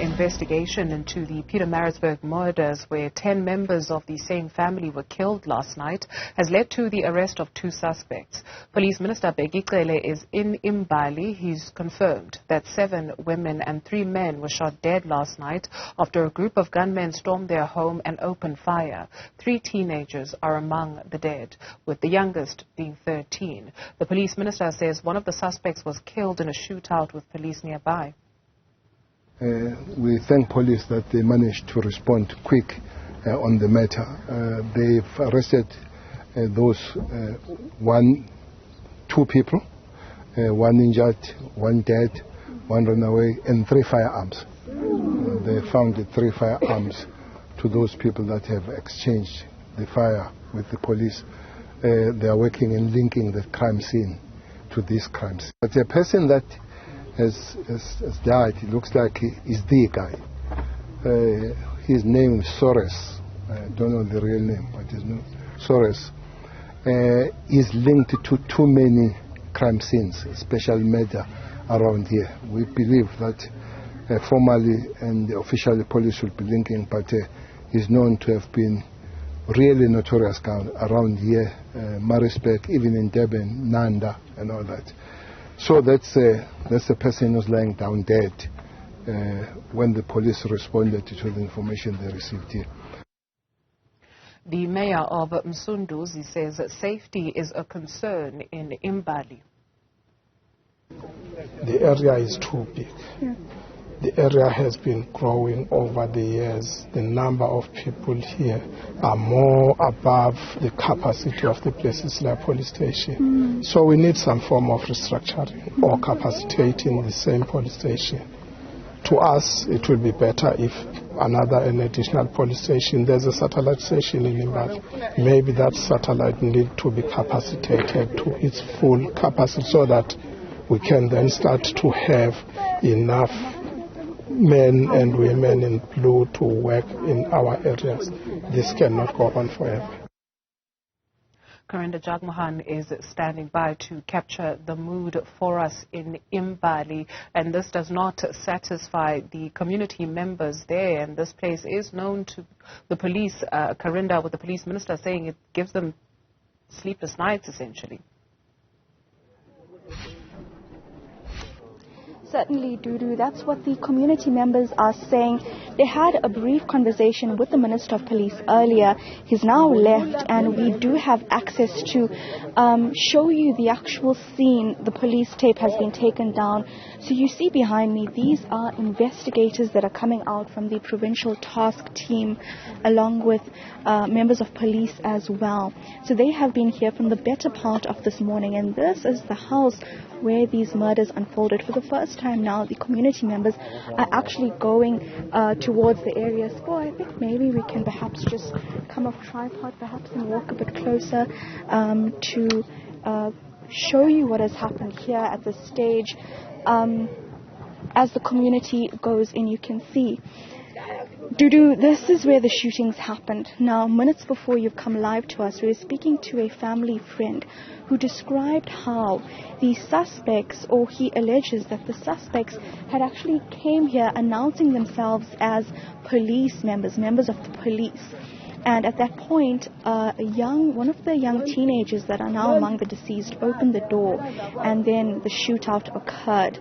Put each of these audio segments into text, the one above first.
investigation into the Pietermaritzburg murders, where 10 members of the same family were killed last night, has led to the arrest of 2 suspects. Police Minister Begicele is in Imbali. He's confirmed that 7 women and 3 men were shot dead last night after a group of gunmen stormed their home and opened fire. 3 teenagers are among the dead, with the youngest being 13. The police minister says one of the suspects was killed in a shootout with police nearby. We thank police that they managed to respond quick on the matter. They've arrested those 2 people, 1 injured, 1 dead, 1 run away, and 3 firearms. They found the 3 firearms to those people that have exchanged the fire with the police. They are working in linking the crime scene to these crimes. But the person that has died, it looks like he is the guy. His name is Soros. I don't know the real name, but his name Soros is linked to too many crime scenes, especially murder around here. We believe that formally and officially police should be linking, but he's known to have been really notorious around here, Maritzburg, even in Durban, Nanda, and all that. So that's the person who's lying down dead when the police responded to the information they received here. The mayor of Msunduzi says that safety is a concern in Imbali. The area is too big. Yeah. The area has been growing over the years. The number of people here are more above the capacity of the places like police station. So we need some form of restructuring or capacitating the same police station. To us, it will be better if an additional police station, there's a satellite station in Imbali. Maybe that satellite needs to be capacitated to its full capacity so that we can then start to have enough men and women in blue to work in our areas. This cannot go on forever. Karinda, Jagmohan is standing by to capture the mood for us in Imbali, and this does not satisfy the community members there, and this place is known to the police. Karinda, with the police minister saying it gives them sleepless nights essentially. Certainly, Dudu. That's what the community members are saying. They had a brief conversation with the Minister of Police earlier. He's now left, and we do have access to show you the actual scene. The police tape has been taken down. So you see behind me, these are investigators that are coming out from the provincial task team, along with members of police as well. So they have been here from the better part of this morning, and this is the house where these murders unfolded. For the first time now, the community members are actually going towards the area. So I think maybe we can perhaps just come off tripod perhaps and walk a bit closer to show you what has happened here at the stage. As the community goes in, you can see. Dudu, this is where the shootings happened. Now, minutes before you've come live to us, we were speaking to a family friend who described how the suspects, or he alleges that the suspects had actually came here announcing themselves as police members of the police. And at that point, one of the young teenagers that are now among the deceased opened the door, and then the shootout occurred.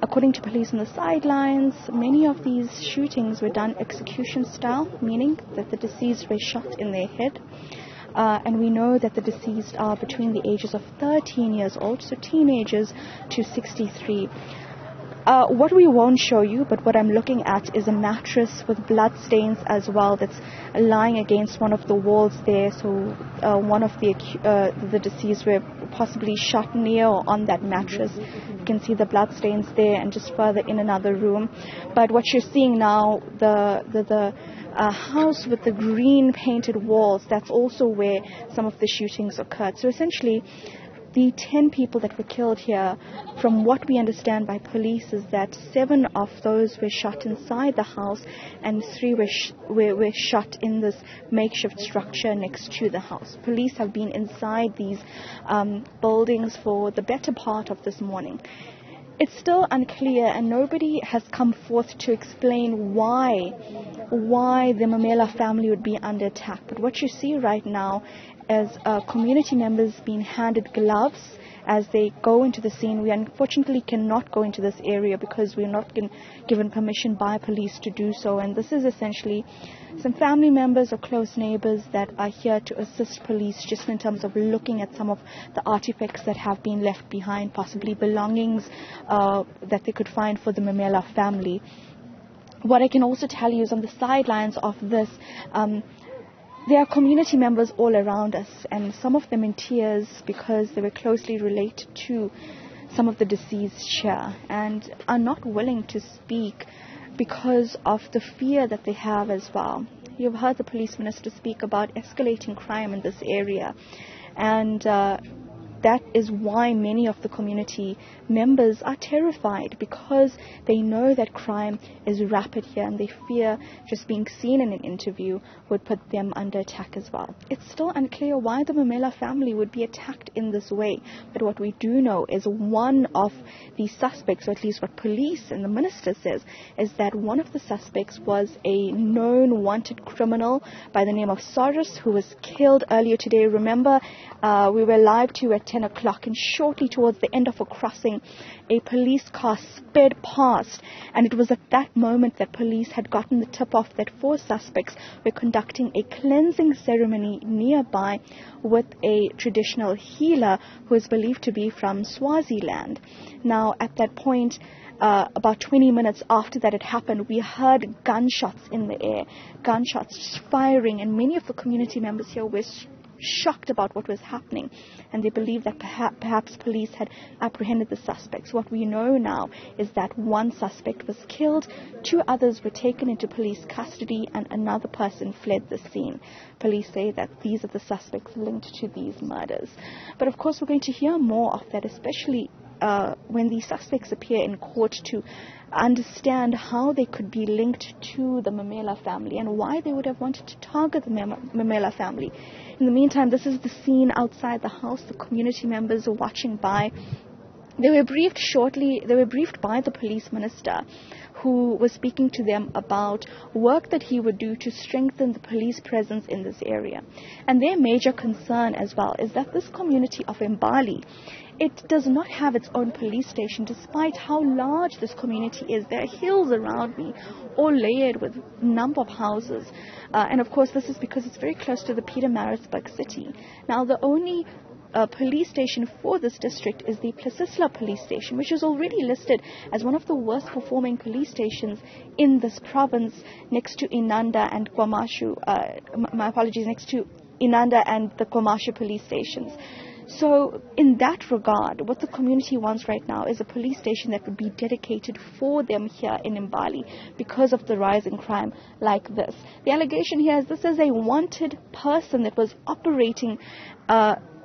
According to police on the sidelines, many of these shootings were done execution style, meaning that the deceased were shot in their head. And we know that the deceased are between the ages of 13 years old, so teenagers, to 63. What we won't show you, but what I'm looking at, is a mattress with blood stains as well that's lying against one of the walls there. So one of the deceased were possibly shot near or on that mattress. You can see the blood stains there, and just further in another room. But what you're seeing now, the house with the green painted walls, that's also where some of the shootings occurred. So essentially, the 10 people that were killed here, from what we understand by police, is that 7 of those were shot inside the house and 3 were shot in this makeshift structure next to the house. Police have been inside these buildings for the better part of this morning. it's still unclear, and nobody has come forth to explain why the Memela family would be under attack. But what you see right now is community members being handed gloves as they go into the scene. We unfortunately cannot go into this area because we're not given permission by police to do so, and this is essentially some family members or close neighbors that are here to assist police just in terms of looking at some of the artifacts that have been left behind, possibly belongings that they could find for the Memela family. What I can also tell you is on the sidelines of this, there are community members all around us, and some of them in tears because they were closely related to some of the deceased here and are not willing to speak because of the fear that they have as well. You've heard the police minister speak about escalating crime in this area, and that is why many of the community members are terrified, because they know that crime is rapid here and they fear just being seen in an interview would put them under attack as well. It's still unclear why the Memela family would be attacked in this way, but what we do know is one of the suspects, or at least what police and the minister says, is that one of the suspects was a known wanted criminal by the name of Soros, who was killed earlier today. Remember, we were live to you at 10 o'clock, and shortly towards the end of a crossing, a police car sped past, and it was at that moment that police had gotten the tip-off that 4 suspects were conducting a cleansing ceremony nearby with a traditional healer who is believed to be from Swaziland. Now, at that point, about 20 minutes after that had happened, we heard gunshots in the air, gunshots firing, and many of the community members here were shocked about what was happening, and they believe that perhaps police had apprehended the suspects. What we know now is that one suspect was killed, 2 others were taken into police custody, and another person fled the scene. Police say that these are the suspects linked to these murders. But of course we're going to hear more of that, especially when the suspects appear in court, to understand how they could be linked to the Memela family and why they would have wanted to target the Memela family. In the meantime, this is the scene outside the house. The community members are watching by. They were briefed by the police minister, who was speaking to them about work that he would do to strengthen the police presence in this area. And their major concern as well is that this community of Imbali, it does not have its own police station, despite how large this community is. There are hills around me, all layered with a number of houses. And of course, this is because it's very close to the Pietermaritzburg city. Now, the only police station for this district is the Plasisla police station, which is already listed as one of the worst performing police stations in this province, next to Inanda and Kwamashu. Next to Inanda and the Kwamashu police stations. So in that regard, what the community wants right now is a police station that would be dedicated for them here in Imbali because of the rise in crime like this. The allegation here is this is a wanted person that was operating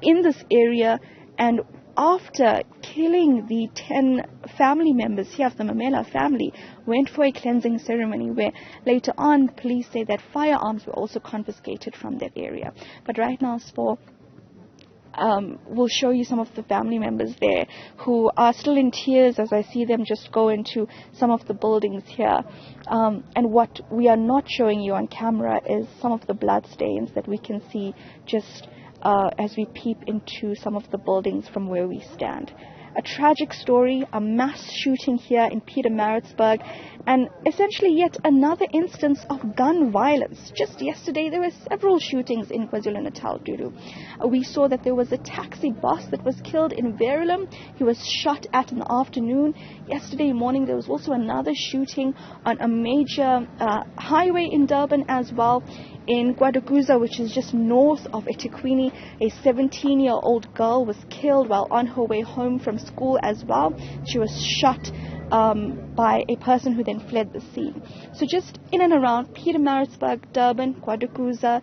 in this area, and after killing the 10 family members here of the Memela family, went for a cleansing ceremony where later on police say that firearms were also confiscated from that area. But right now, we'll show you some of the family members there who are still in tears as I see them just go into some of the buildings here. And what we are not showing you on camera is some of the blood stains that we can see just as we peep into some of the buildings from where we stand. A tragic story, a mass shooting here in Pietermaritzburg, and essentially yet another instance of gun violence. Just yesterday, there were several shootings in KwaZulu-Natal, Duru. We saw that there was a taxi boss that was killed in Verulam. He was shot at in the afternoon. Yesterday morning, there was also another shooting on a major highway in Durban as well. In Guadaguza, which is just north of eThekwini, a 17-year-old girl was killed while on her way home from school as well. She was shot by a person who then fled the scene. So just in and around Pietermaritzburg, Durban, Guadaguza,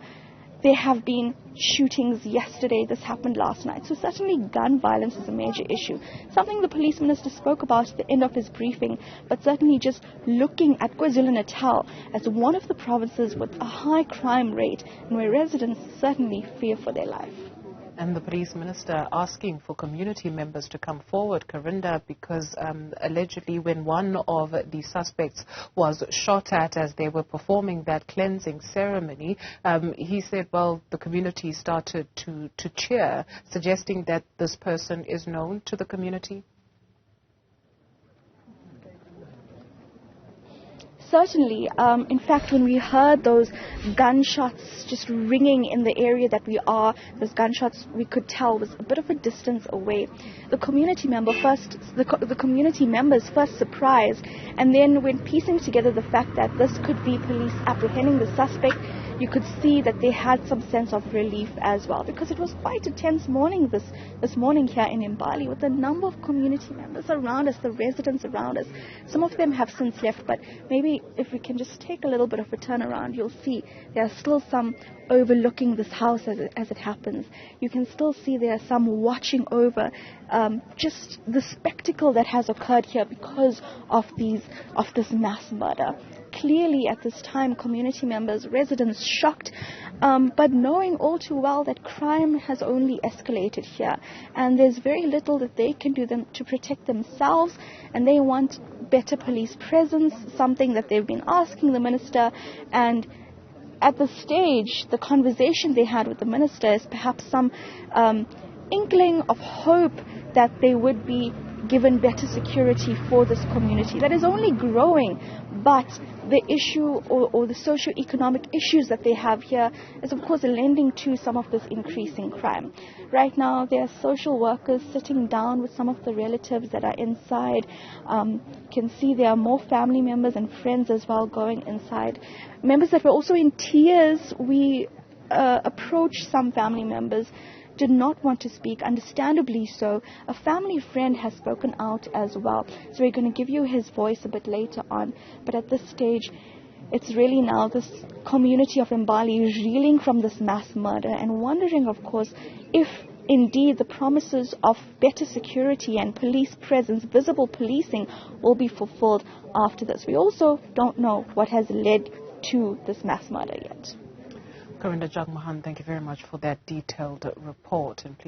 there have been shootings yesterday. This happened last night. So certainly gun violence is a major issue. Something the police minister spoke about at the end of his briefing, but certainly just looking at KwaZulu-Natal as one of the provinces with a high crime rate and where residents certainly fear for their life. And the police minister asking for community members to come forward, Karinda, because allegedly when one of the suspects was shot at as they were performing that cleansing ceremony, he said, well, the community started to cheer, suggesting that this person is known to the community. Certainly. In fact, when we heard those gunshots just ringing in the area that we are, those gunshots we could tell was a bit of a distance away. The community members first surprised, and then when piecing together the fact that this could be police apprehending the suspect, you could see that they had some sense of relief as well, because it was quite a tense morning this morning here in Imbali, with a number of community members around us, the residents around us. Some of them have since left, but maybe if we can just take a little bit of a turn around, you'll see there are still some overlooking this house as it happens. You can still see there are some watching over just the spectacle that has occurred here because of this mass murder. Clearly at this time, community members, residents shocked, but knowing all too well that crime has only escalated here, and there's very little that they can do to protect themselves, and they want better police presence, something that they've been asking the minister. And at this stage, the conversation they had with the minister is perhaps some inkling of hope that they would be given better security for this community that is only growing. But the issue or the socio-economic issues that they have here is, of course, lending to some of this increasing crime. Right now, there are social workers sitting down with some of the relatives that are inside. You can see there are more family members and friends as well going inside. Members that were also in tears. We approached some family members, did not want to speak, understandably so. A family friend has spoken out as well, so we're going to give you his voice a bit later on. But at this stage, it's really now this community of Imbali reeling from this mass murder and wondering, of course, if indeed the promises of better security and police presence, visible policing, will be fulfilled after this. We also don't know what has led to this mass murder yet. Karinda, Jagmohan, thank you very much for that detailed report. And please